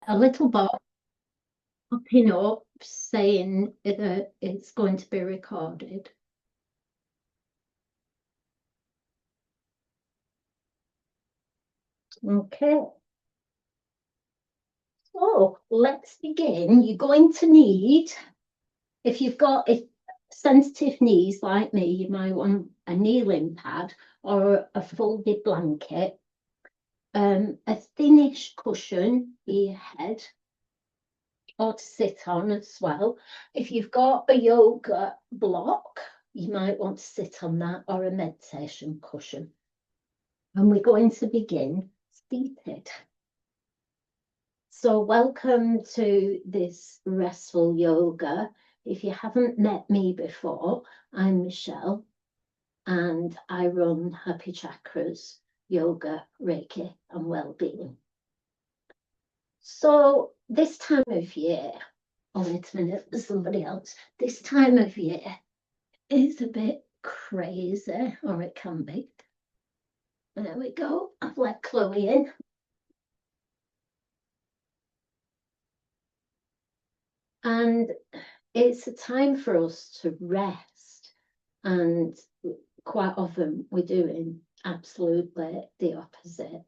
a little box popping up saying that it's going to be recorded. Okay. So let's begin. You're going to need, if you've got sensitive knees like me, you might want a kneeling pad or a folded blanket, a thinnish cushion for your head or to sit on as well. If you've got a yoga block, you might want to sit on that or a meditation cushion. And we're going to begin seated. So welcome to this Restful Yoga. If you haven't met me before, I'm Michelle and I run Happy Chakras, Yoga, Reiki and Wellbeing. So this time of year, oh wait a minute, there's somebody else. This time of year is a bit crazy, or it can be. There we go, I've let Chloe in. And it's a time for us to rest, and quite often we're doing absolutely the opposite.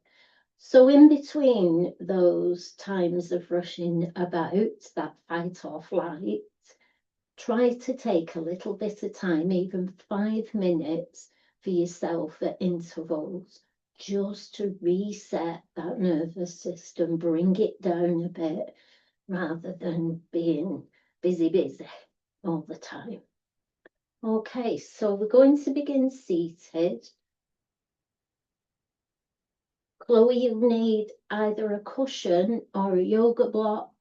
So in between those times of rushing about, that fight or flight, try to take a little bit of time, even 5 minutes for yourself at intervals, just to reset that nervous system, bring it down a bit, rather than being busy all the time. Okay, so we're going to begin seated. Chloe, you need either a cushion or a yoga block,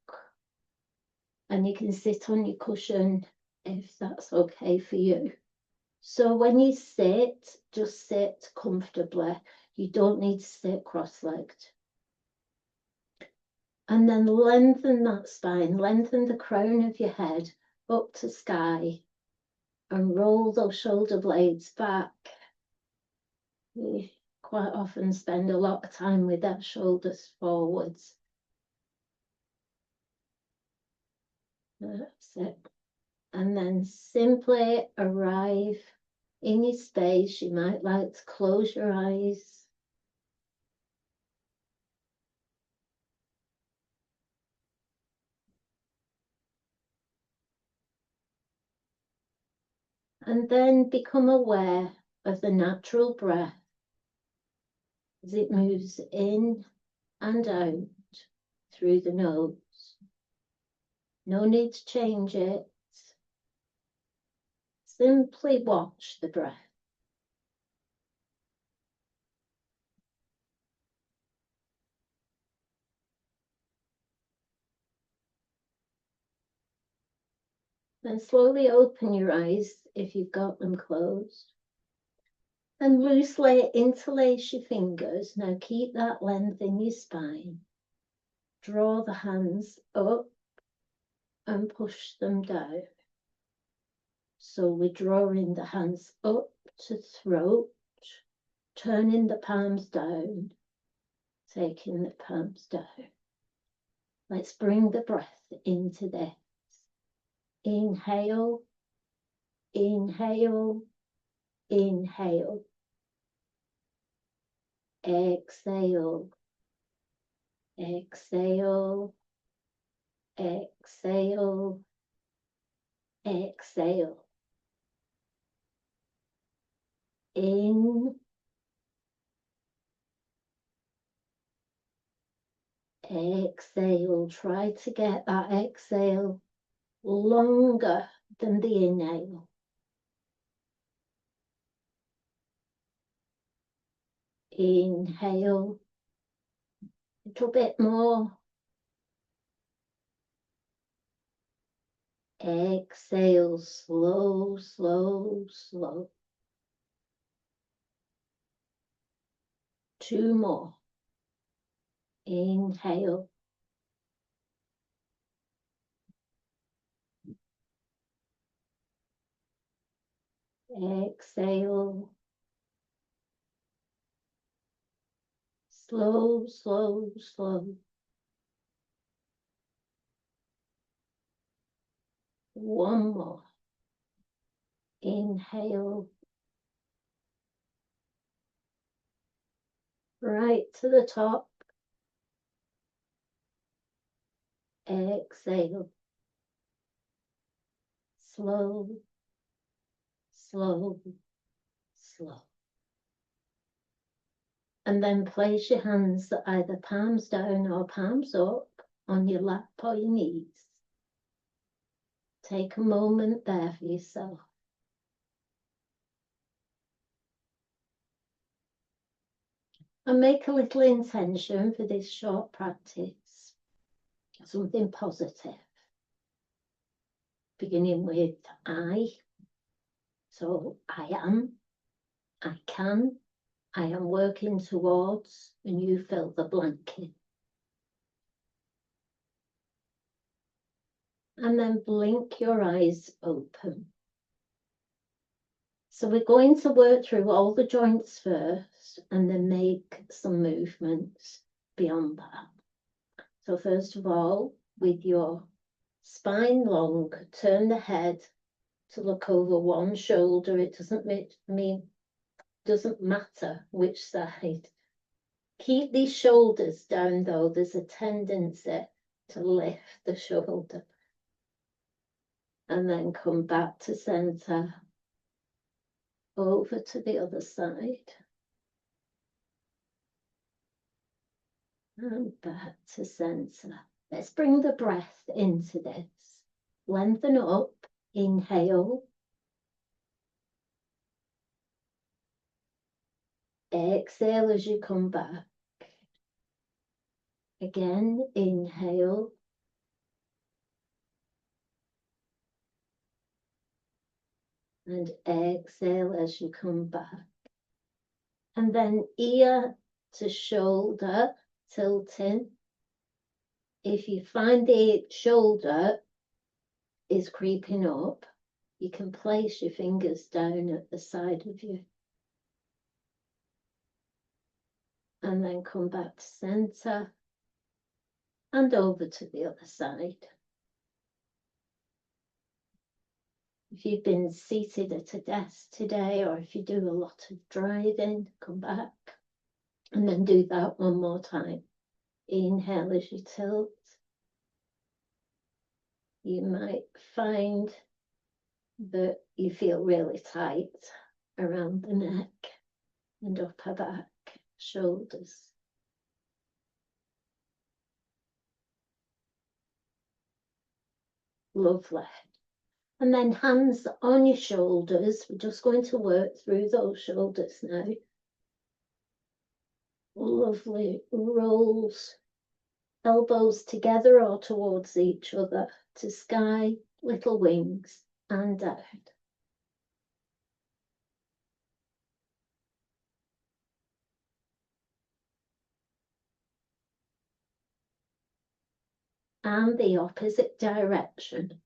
and you can sit on your cushion if that's okay for you. So when you sit, just sit comfortably. You don't need to sit cross-legged. And then lengthen that spine, lengthen the crown of your head up to sky, and roll those shoulder blades back. We quite often spend a lot of time with our shoulders forwards. That's it. And then simply arrive in your space. You might like to close your eyes. And then become aware of the natural breath as it moves in and out through the nose. No need to change it. Simply watch the breath. Then slowly open your eyes if you've got them closed. And loosely interlace your fingers. Now keep that length in your spine. Draw the hands up and push them down. So we're drawing the hands up to throat, turning the palms down, taking the palms down. Let's bring the breath into this. Inhale, inhale, inhale. Exhale, exhale, exhale, exhale. In, exhale. Try to get that exhale longer than the inhale. Inhale, a little bit more. Exhale, slow, slow, slow. 2 more. Inhale. Exhale. Slow, slow, slow. One more. Inhale. Right to the top. Exhale. Slow, slow, slow. And then place your hands either palms down or palms up on your lap or your knees. Take a moment there for yourself. And make a little intention for this short practice. Something positive. Beginning with I. So I am, I can, I am working towards, and you fill the blank in. And then blink your eyes open. So we're going to work through all the joints first and then make some movements beyond that. So first of all, with your spine long, turn the head to look over one shoulder. It doesn't matter which side. Keep these shoulders down though. There's a tendency to lift the shoulder. And then come back to center. Over to the other side. And back to center. Let's bring the breath into this. Lengthen up. Inhale. Exhale as you come back. Again, inhale. And exhale as you come back. And then ear to shoulder tilting. If you find the shoulder is creeping up, you can place your fingers down at the side of you. And then come back to center and over to the other side. If you've been seated at a desk today, or if you do a lot of driving, come back and then do that one more time. Inhale as you tilt. You might find that you feel really tight around the neck and upper back, shoulders. Lovely. And then hands on your shoulders. We're just going to work through those shoulders now. Lovely rolls. Elbows together or towards each other to sky, little wings, and down. And the opposite direction.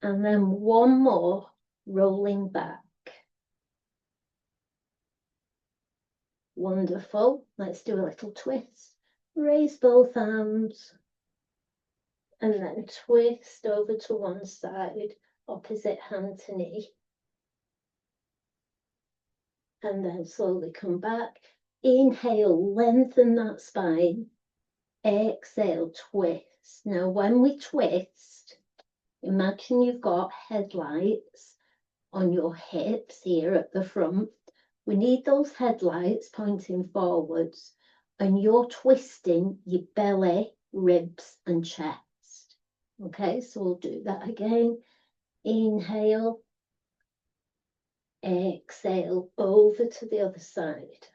And then one more, rolling back. Wonderful. Let's do a little twist. Raise both arms. And then twist over to one side, opposite hand to knee. And then slowly come back. Inhale, lengthen that spine. Exhale, twist. Now, when we twist, imagine you've got headlights on your hips here at the front. We need those headlights pointing forwards, and you're twisting your belly, ribs, and chest. Okay, so we'll do that again. Inhale. Exhale, over to the other side.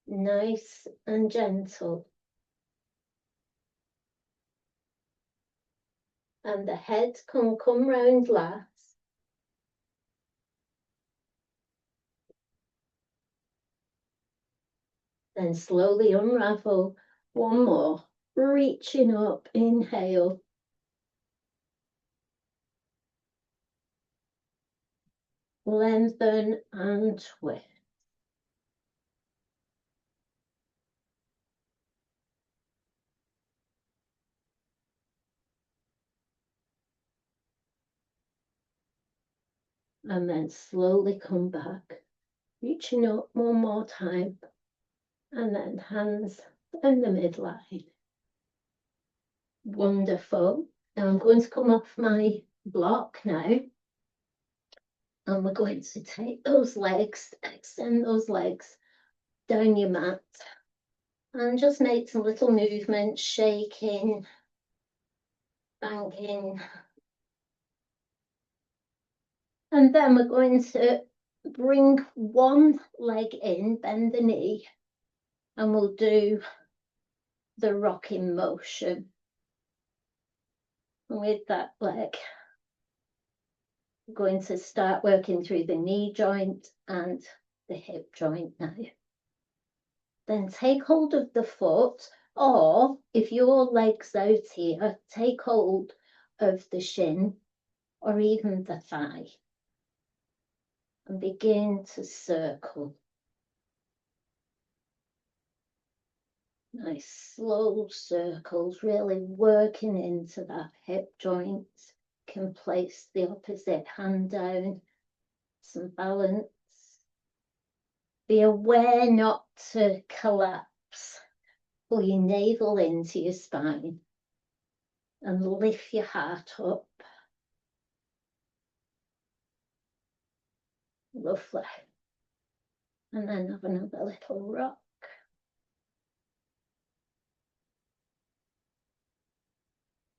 Nice and gentle. And the head can come round last. Then slowly unravel. One more. Reaching up. Inhale. lengthen and twist. And then slowly come back, reaching up one more time, and then hands down the midline. Wonderful. Now I'm going to come off my block now, and we're going to take those legs, extend those legs down your mat, and just make some little movements, shaking, banging. And then we're going to bring one leg in, bend the knee, and we'll do the rocking motion. And with that leg, we're going to start working through the knee joint and the hip joint now. Then take hold of the foot, or if your leg's out here, take hold of the shin or even the thigh and begin to circle. Nice slow circles, really working into that hip joint. Can place the opposite hand down, some balance. Be aware not to collapse. Pull your navel into your spine and lift your heart up. Lovely. And then have another little rock.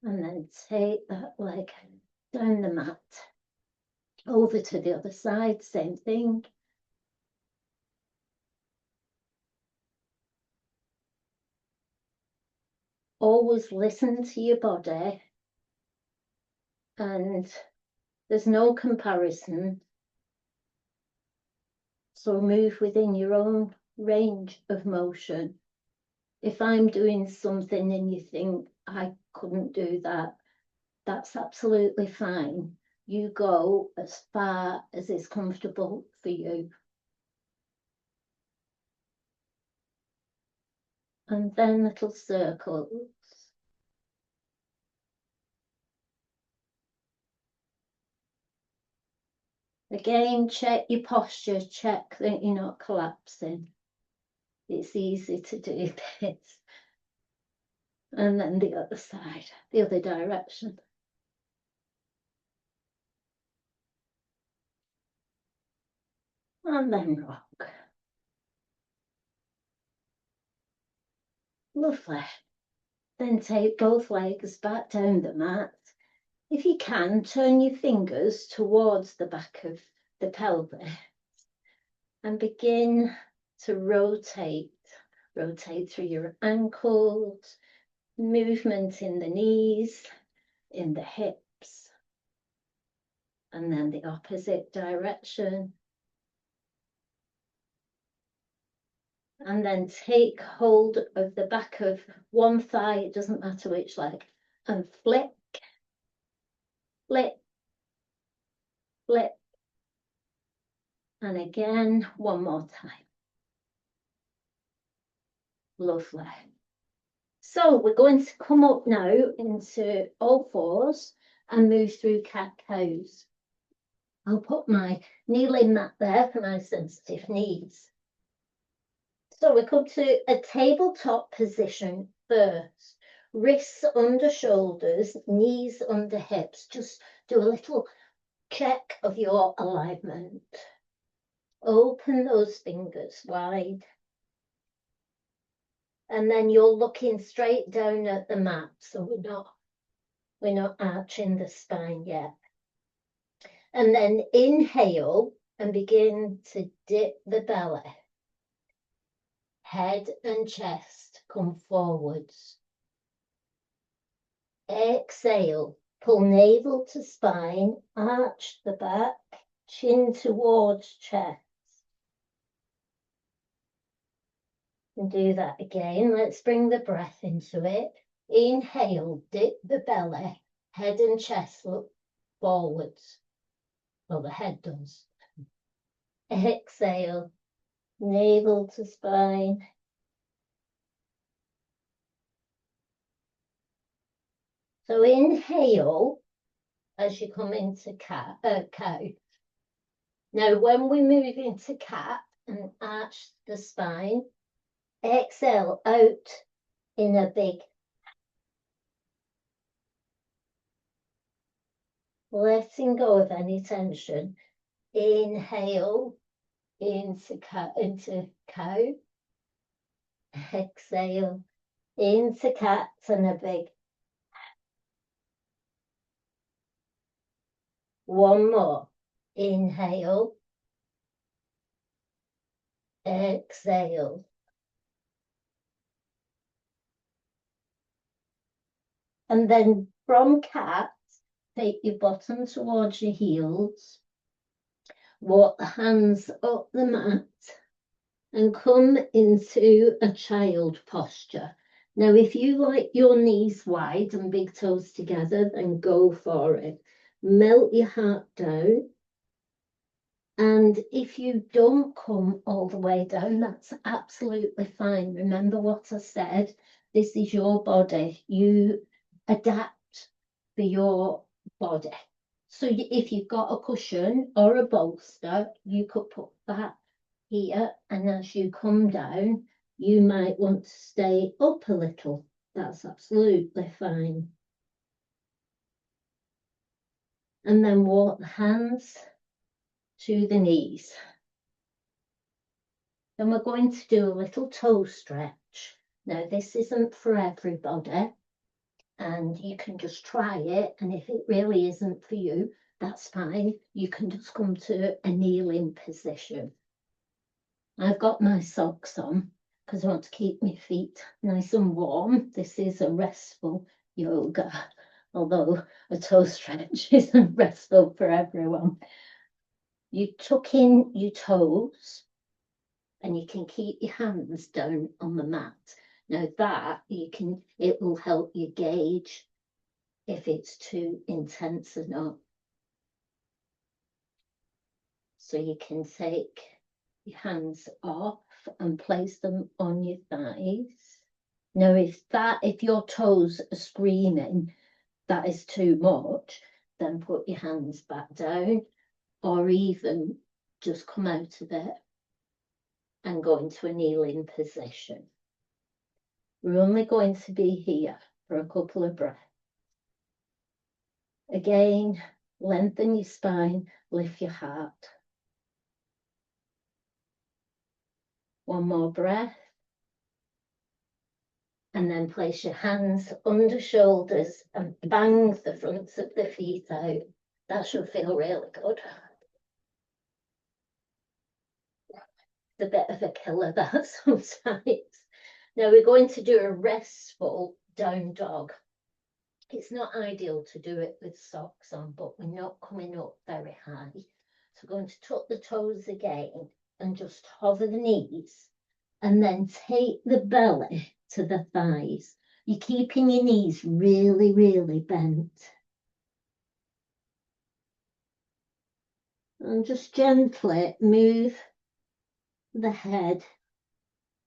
And then take that leg down the mat, over to the other side, same thing. Always listen to your body, and there's no comparison. So move within your own range of motion. If I'm doing something and you think I couldn't do that, that's absolutely fine. You go as far as is comfortable for you. And then little circles. Again, check your posture, check that you're not collapsing. It's easy to do this. And then the other side, the other direction. And then rock. Lovely. Then take both legs back down the mat. If you can, turn your fingers towards the back of the pelvis and begin to rotate. Rotate through your ankles, movement in the knees, in the hips, and then the opposite direction. And then take hold of the back of one thigh, it doesn't matter which leg, and flip, flip, flip. And again, one more time. Lovely. So we're going to come up now into all fours and move through cat-cows. I'll put my kneeling mat there for my sensitive knees. So we come to a tabletop position first. Wrists under shoulders, knees under hips. Just do a little check of your alignment. Open those fingers wide. And then you're looking straight down at the mat, so we're not arching the spine yet. And then inhale and begin to dip the belly. Head and chest come forwards. Exhale, pull navel to spine, arch the back, chin towards chest. And do that again. Let's bring the breath into it. Inhale, dip the belly, head and chest look forwards. Well, the head does. Exhale, navel to spine. So inhale as you come into cow. Now, when we move into cat and arch the spine, exhale out in a big, letting go of any tension. Inhale into cow. Exhale into cat and a big. One more. Inhale. Exhale. And then from cat, take your bottom towards your heels. Walk the hands up the mat and come into a child posture. Now, if you like your knees wide and big toes together, then go for it. Melt your heart down. And if you don't come all the way down, that's absolutely fine. Remember what I said, this is your body. You adapt for your body. So if you've got a cushion or a bolster, you could put that here, and as you come down, you might want to stay up a little. That's absolutely fine. And then walk the hands to the knees. Then we're going to do a little toe stretch. Now, this isn't for everybody, and you can just try it, and if it really isn't for you, that's fine. You can just come to a kneeling position. I've got my socks on because I want to keep my feet nice and warm. This is a restful yoga, although a toe stretch isn't restful for everyone. You tuck in your toes and you can keep your hands down on the mat. Now that it will help you gauge if it's too intense or not. So you can take your hands off and place them on your thighs. Now, if your toes are screaming, that is too much, then put your hands back down, or even just come out of it and go into a kneeling position. We're only going to be here for a couple of breaths. Again, lengthen your spine, lift your heart. One more breath. And then place your hands under shoulders and bang the fronts of the feet out. That should feel really good. It's a bit of a killer, that sometimes. Now we're going to do a restful down dog. It's not ideal to do it with socks on, but we're not coming up very high. So we're going to tuck the toes again and just hover the knees, and then take the belly to the thighs. You're keeping your knees really, really bent. And just gently move the head.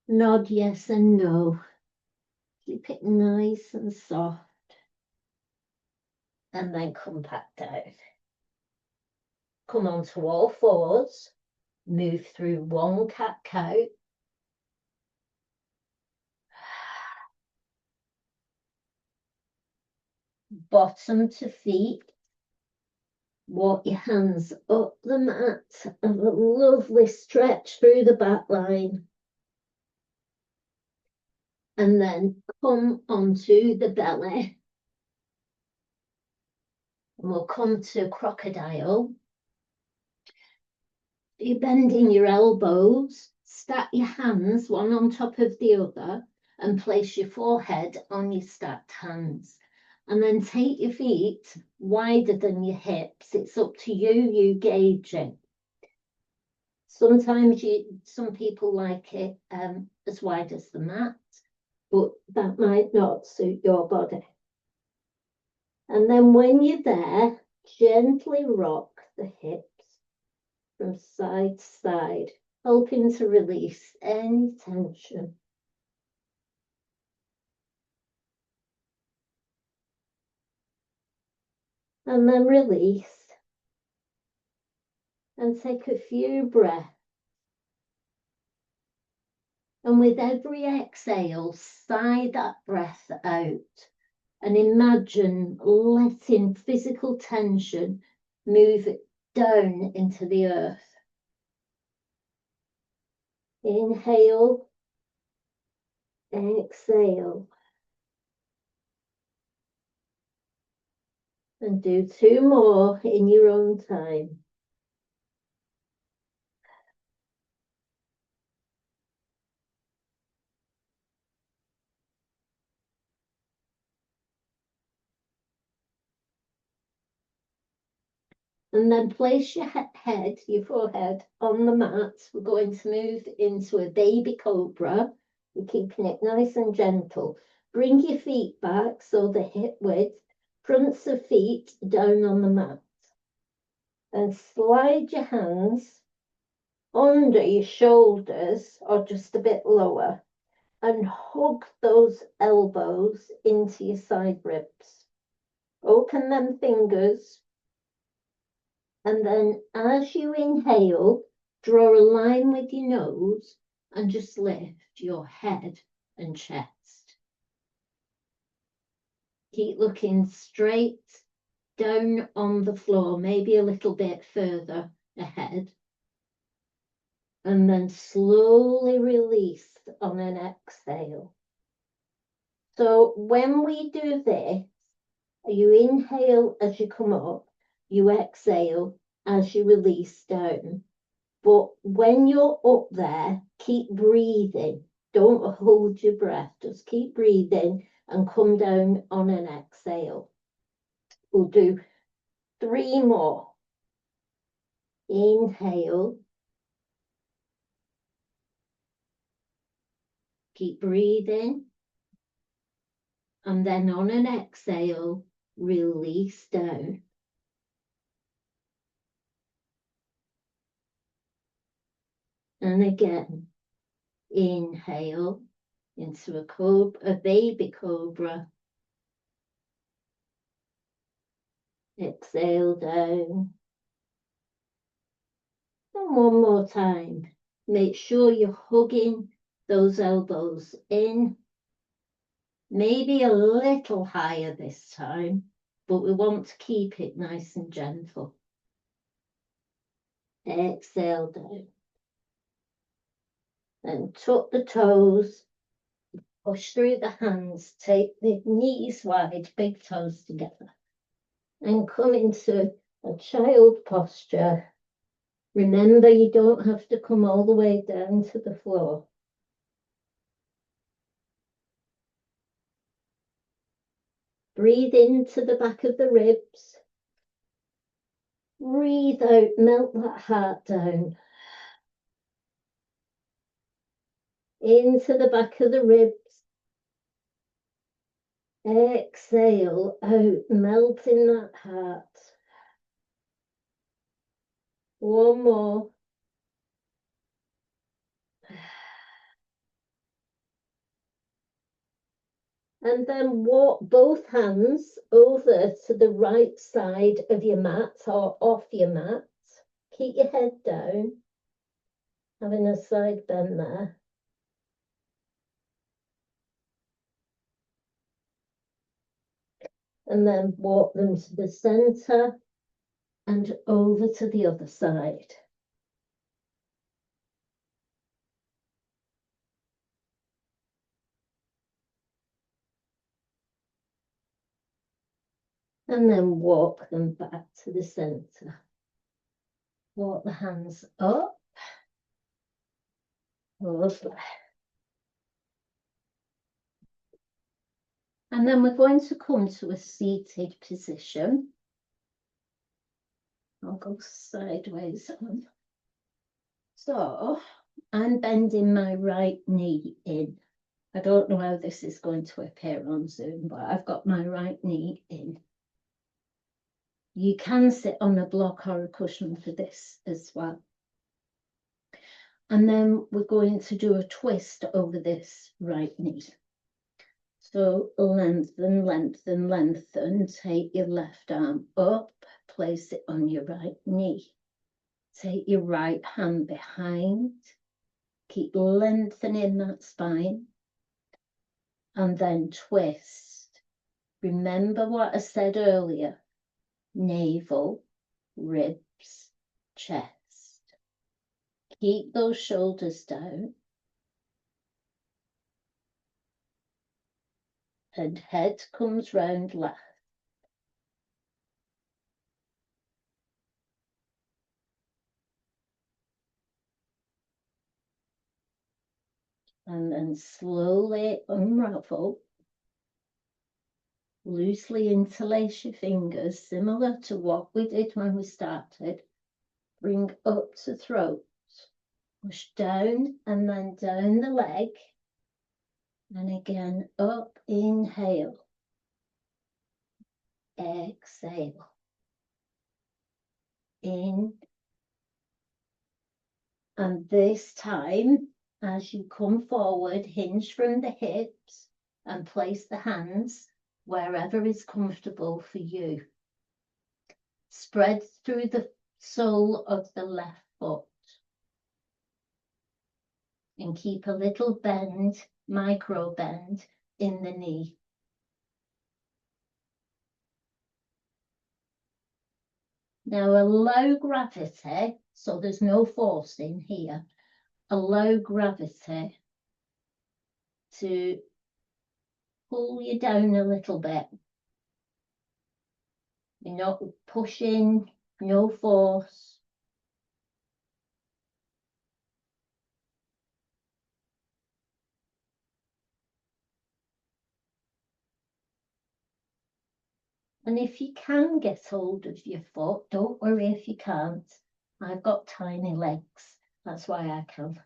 Nod yes and no. Keep it nice and soft. And then come back down. Come onto all fours. Move through one cat-cow. Bottom to feet. Walk your hands up the mat. Have a lovely stretch through the back line. And then come onto the belly. And we'll come to crocodile. You're bending your elbows. Stack your hands one on top of the other and place your forehead on your stacked hands. And then take your feet wider than your hips. It's up to you, you gauge it. Sometimes some people like it as wide as the mat, but that might not suit your body. And then when you're there, gently rock the hips from side to side, helping to release any tension. And then release. And take a few breaths. And with every exhale, sigh that breath out. And imagine letting physical tension move down into the earth. Inhale, exhale. And do 2 more in your own time. And then place your head, your forehead on the mat. We're going to move into a baby cobra. We're keeping it nice and gentle. Bring your feet back so the hip width, fronts of feet down on the mat. And slide your hands under your shoulders or just a bit lower. And hug those elbows into your side ribs. Open them fingers. And then as you inhale, draw a line with your nose and just lift your head and chest. Keep looking straight down on the floor, maybe a little bit further ahead. And then slowly release on an exhale. So when we do this, you inhale as you come up, you exhale as you release down. But when you're up there, keep breathing. Don't hold your breath. Just keep breathing and come down on an exhale. We'll do 3 more. Inhale. Keep breathing. And then on an exhale, release down. And again, inhale into a baby cobra. Exhale down. And one more time. Make sure you're hugging those elbows in. Maybe a little higher this time, but we want to keep it nice and gentle. Exhale down. And tuck the toes. Push through the hands. Take the knees wide, big toes together. And come into a child posture. Remember, you don't have to come all the way down to the floor. Breathe into the back of the ribs. Breathe out, melt that heart down. Into the back of the ribs. Exhale out, melting that heart. One more. And then walk both hands over to the right side of your mat or off your mat. Keep your head down, having a side bend there. And then walk them to the center and over to the other side. And then walk them back to the center. Walk the hands up. Lovely. And then we're going to come to a seated position. I'll go sideways on. So I'm bending my right knee in. I don't know how this is going to appear on Zoom, but I've got my right knee in. You can sit on a block or a cushion for this as well. And then we're going to do a twist over this right knee. So lengthen, lengthen, lengthen. Take your left arm up, place it on your right knee. Take your right hand behind. Keep lengthening that spine. And then twist. Remember what I said earlier. Navel, ribs, chest. Keep those shoulders down. And head comes round left. And then slowly unravel. Loosely interlace your fingers, similar to what we did when we started. Bring up to throat. Push down and then down the leg. And again, up, inhale. Exhale. In. And this time, as you come forward, hinge from the hips and place the hands wherever is comfortable for you. Spread through the sole of the left foot. And keep a little bend, micro bend in the knee. Now allow gravity, so there's no force in here, allow gravity to pull you down a little bit. You're not pushing, no force. And if you can get hold of your foot, don't worry if you can't. I've got tiny legs, that's why I can.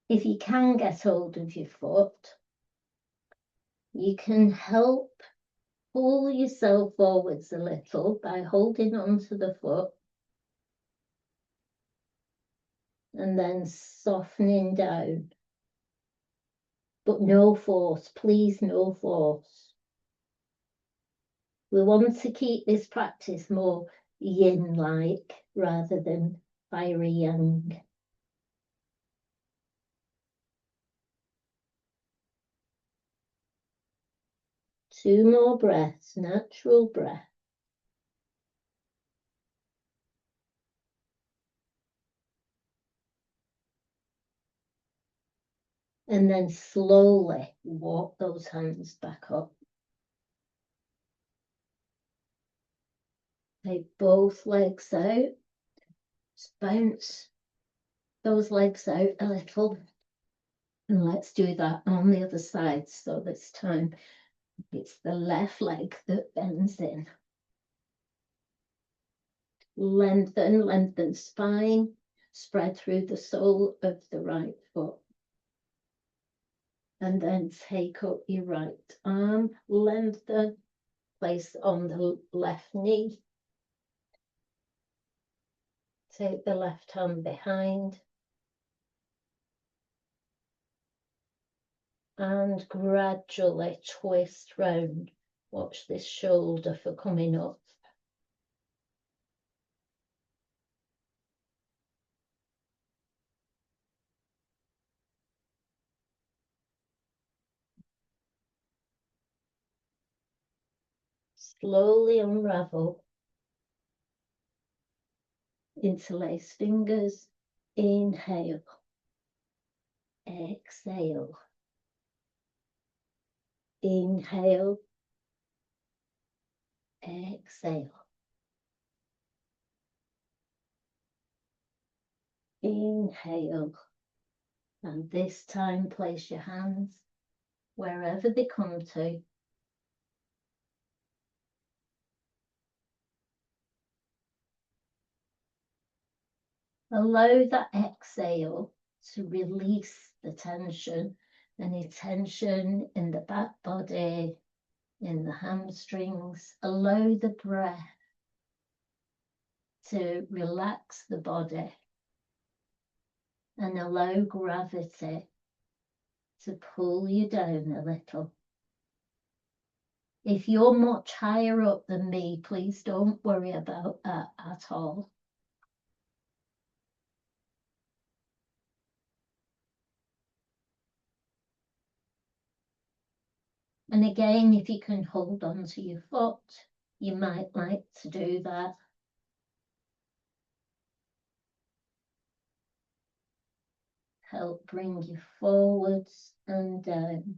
If you can get hold of your foot, you can help pull yourself forwards a little by holding onto the foot and then softening down. But no force, please, no force. We want to keep this practice more yin-like rather than fiery yang. Two more breaths, natural breath. And then slowly walk those hands back up. Take both legs out. Just bounce those legs out a little. And let's do that on the other side. So this time it's the left leg that bends in. Lengthen, lengthen spine. Spread through the sole of the right foot. And then take up your right arm. Lengthen. Place on the left knee. Take the left hand behind. And gradually twist round. Watch this shoulder for coming up. Slowly unravel. Interlace fingers. Inhale. Exhale. Inhale. Exhale. Inhale. And this time place your hands wherever they come to. Allow that exhale to release the tension, any tension in the back body, in the hamstrings. Allow the breath to relax the body. and allow gravity to pull you down a little. If you're much higher up than me, please don't worry about that at all. And again, if you can hold on to your foot, you might like to do that. Help bring you forwards and down.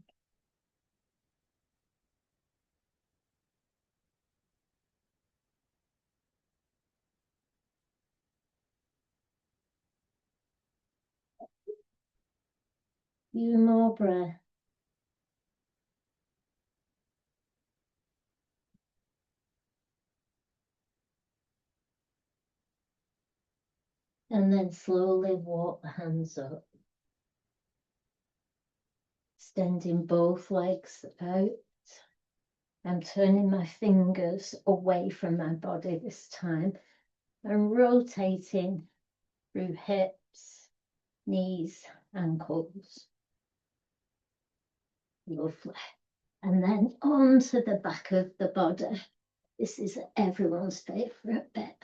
Few more breaths. And then slowly walk the hands up. Extending both legs out. I'm turning my fingers away from my body this time and rotating through hips, knees, ankles. Lovely. And then onto the back of the body. This is everyone's favourite bit.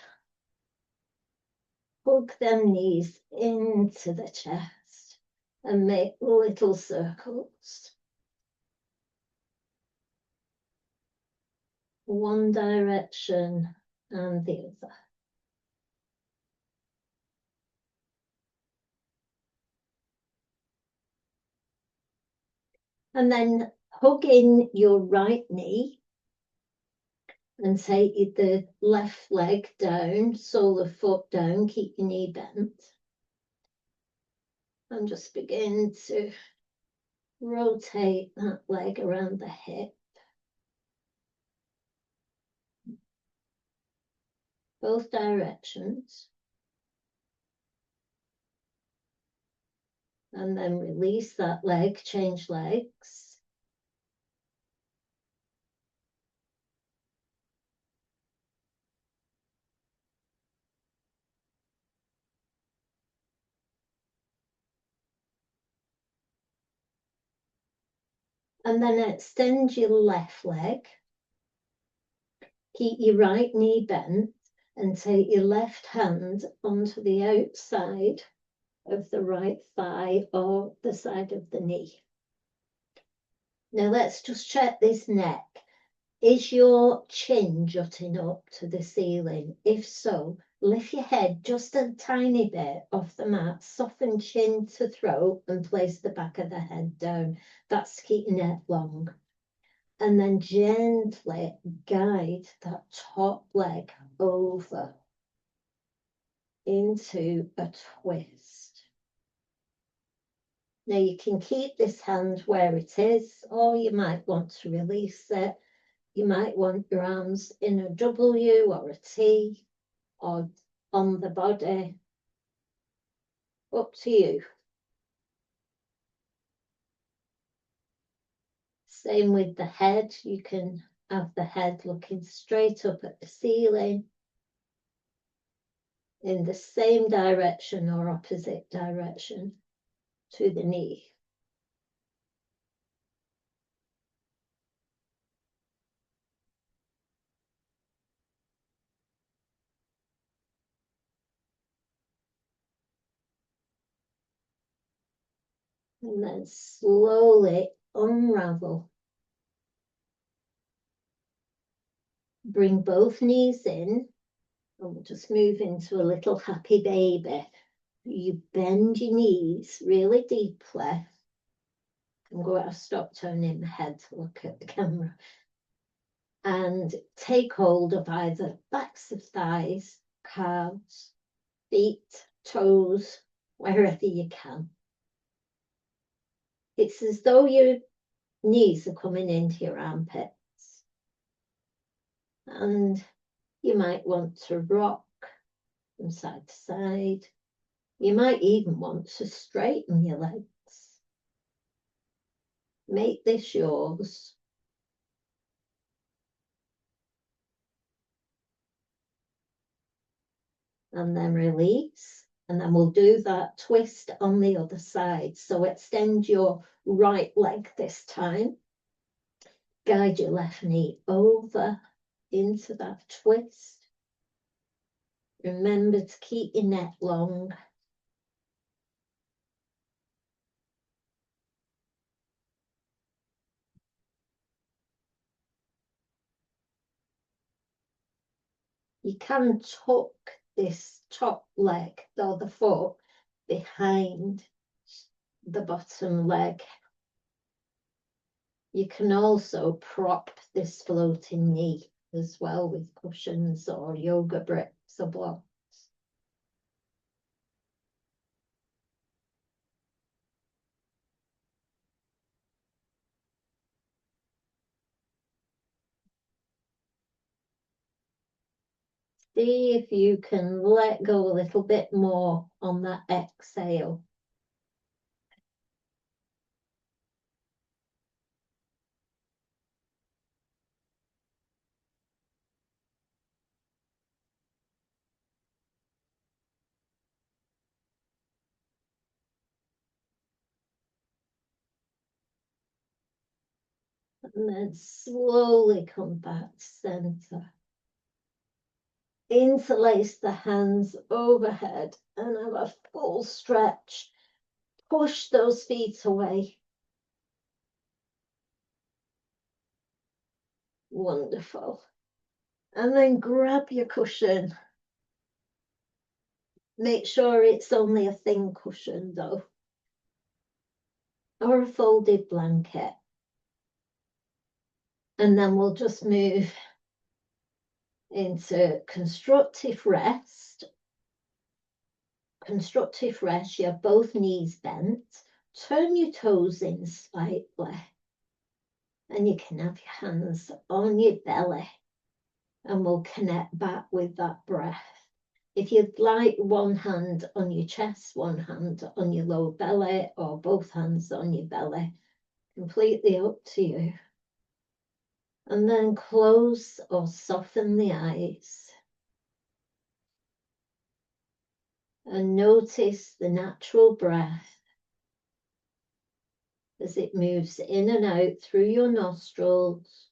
Hug them knees into the chest and make little circles. One direction and the other. And then hug in your right knee and take the left leg down, sole of foot down, keep your knee bent. And just begin to rotate that leg around the hip. Both directions. And then release that leg, change legs. And then extend your left leg. Keep your right knee bent and take your left hand onto the outside of the right thigh or the side of the knee. Now let's just check this neck. Is your chin jutting up to the ceiling? If so, lift your head just a tiny bit off the mat, soften chin to throat and place the back of the head down. That's to keep your neck long. And then gently guide that top leg over into a twist. Now you can keep this hand where it is, or you might want to release it. You might want your arms in a W or a T or on the body. Up to you. Same with the head. You can have the head looking straight up at the ceiling in the same direction or opposite direction to the knee. And then slowly unravel. Bring both knees in, and we'll just move into a little happy baby. You bend your knees really deeply. I'm going to stop turning my head to look at the camera. And take hold of either backs of thighs, calves, feet, toes, wherever you can. It's as though your knees are coming into your armpits. And you might want to rock from side to side. You might even want to straighten your legs. Make this yours. And then release And then we'll do that twist on the other side. So extend your right leg this time. Guide your left knee over into that twist. Remember to keep your neck long. You can tuck this top leg or the foot behind the bottom leg. You can also prop this floating knee as well with cushions or yoga bricks or blocks. See if you can let go a little bit more on that exhale. And then slowly come back to center. Interlace the hands overhead and have a full stretch. Push those feet away. Wonderful. And then grab your cushion. Make sure it's only a thin cushion though, or a folded blanket. And then we'll just move into constructive rest. Constructive rest, you have both knees bent. Turn your toes in slightly. And you can have your hands on your belly. And we'll connect back with that breath. If you'd like one hand on your chest, one hand on your lower belly, or both hands on your belly, completely up to you. And then close or soften the eyes. And notice the natural breath as it moves in and out through your nostrils.